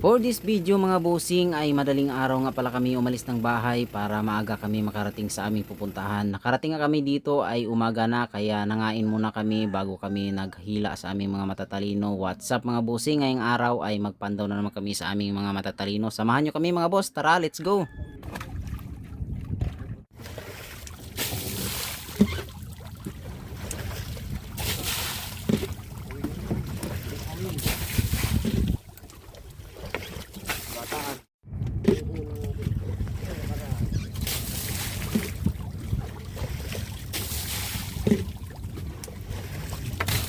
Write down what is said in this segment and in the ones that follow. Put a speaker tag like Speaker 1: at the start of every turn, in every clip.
Speaker 1: For this video mga bossing ay madaling araw nga pala kami umalis ng bahay para maaga kami makarating sa aming pupuntahan. Nakarating nga kami dito ay umaga na kaya nangain muna kami bago kami naghila sa aming mga matatalino. What's up mga bossing, ngayong araw ay magpandaw na naman kami sa aming mga matatalino. Samahan nyo kami mga boss, tara let's go!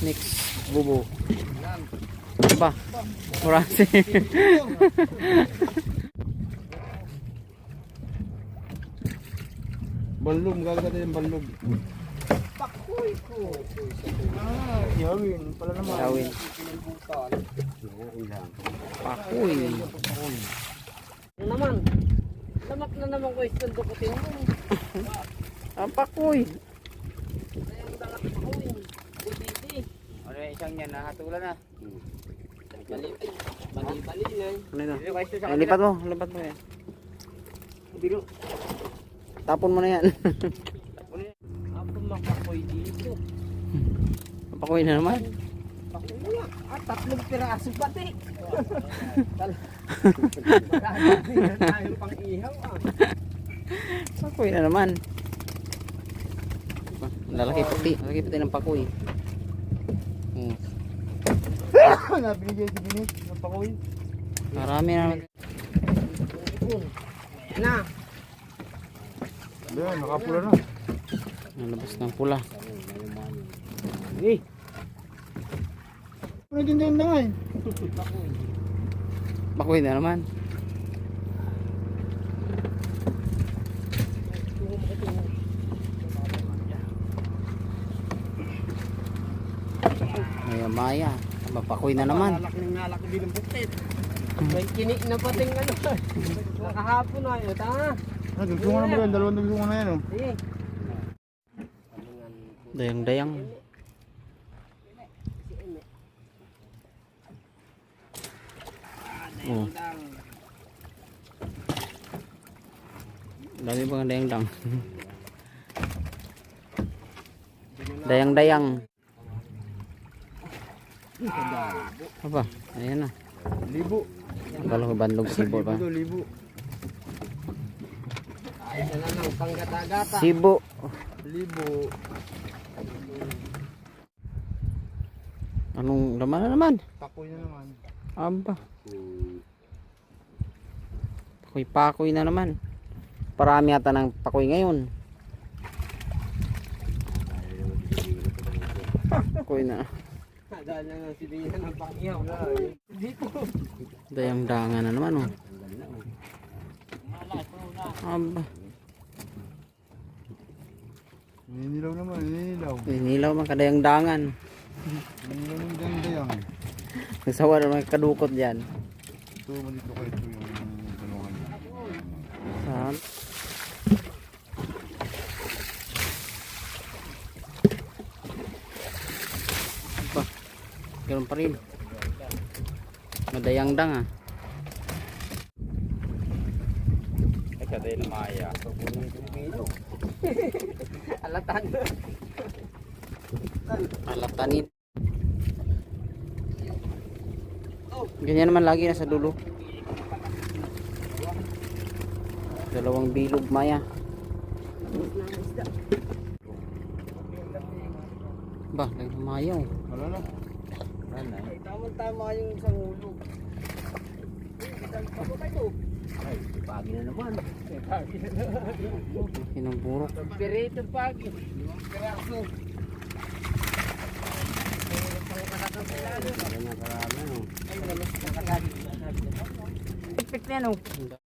Speaker 1: Next, bubo. Ba? Kurasi.
Speaker 2: Balog, gagawin yung balog.
Speaker 3: Pakoy ko.
Speaker 2: Yawin, pala naman.
Speaker 1: Yawin. Pakoy.
Speaker 3: Ano naman? Lamak na naman ko isang dukutin mo.
Speaker 1: Ang pakoy.
Speaker 3: Sayang dalat pakoy. Bibiti.
Speaker 2: Ano yung isang yan, nahatulan na.
Speaker 3: Bali-bali yan.
Speaker 1: Ano ito? Ay, lipat mo yan.
Speaker 2: Biro.
Speaker 1: Tapon mo na yan.
Speaker 3: Ako makakoy dito.
Speaker 1: Ang pakoy na naman.
Speaker 3: Pakoy na. Tatlong piraso pati. Tayo pang ihaw
Speaker 1: Pakoy na naman. Lalaki puti ng pakoy.
Speaker 2: Nabinigay si Binis, napakoy.
Speaker 1: Marami na.
Speaker 3: Na.
Speaker 2: Ayan, nakapula na.
Speaker 1: Nalabas ng pula.
Speaker 2: Naging na nga eh.
Speaker 1: Pakoy na naman. Maya. Pakoy na naman.
Speaker 3: Nalaki din ng buktit. May kinik na pating ano. Nakahapon na yun.
Speaker 2: Dugsungan na ba yan? Dalawang dugsungan na yan oh.
Speaker 3: Sige.
Speaker 1: Dayang-dayang. Oh. Dami bang dayang-dang. Dayang-dayang. Apa? Ayan na.
Speaker 2: Libo.
Speaker 1: Kalau bandog sibo pa.
Speaker 2: Libo.
Speaker 3: Ay, na lang panggata-gata.
Speaker 1: Sibo.
Speaker 2: Libo.
Speaker 1: Anong laman na naman?
Speaker 2: Pakoy na naman.
Speaker 1: Aba. Pakoy na naman. Parami ata ng pakoy ngayon. Pakoy na.
Speaker 3: Dahil na lang si Bihan ang pang-ihaw. Dito.
Speaker 1: Dayang-dangan na naman oh. Aba.
Speaker 2: Ninilaw naman, ninilaw.
Speaker 1: Inilaw man kadayang-dangan.
Speaker 2: Ninilaw ng dayang-dayang.
Speaker 1: Nagsawa na mga kadukot dyan.
Speaker 2: Ito, malito kayo ito yung tulungan.
Speaker 1: Saan? Aba. Ganun pa rin. Madayang-dang ah.
Speaker 2: Ay, kaday na maya.
Speaker 3: Alatan.
Speaker 1: Alatanin. Ganyan naman lagi na sa dulo. Dalawang bilog maya. Ba, nagmamayaw.
Speaker 2: Wala na.
Speaker 3: Tama-tama yung isang ulo. Ako tayo. Ay, pagi na naman. Pagi na naman.
Speaker 1: Pinangburok.
Speaker 3: Pirito pagi. Piraso. Ay, nalos na kagad. Pikpik na no.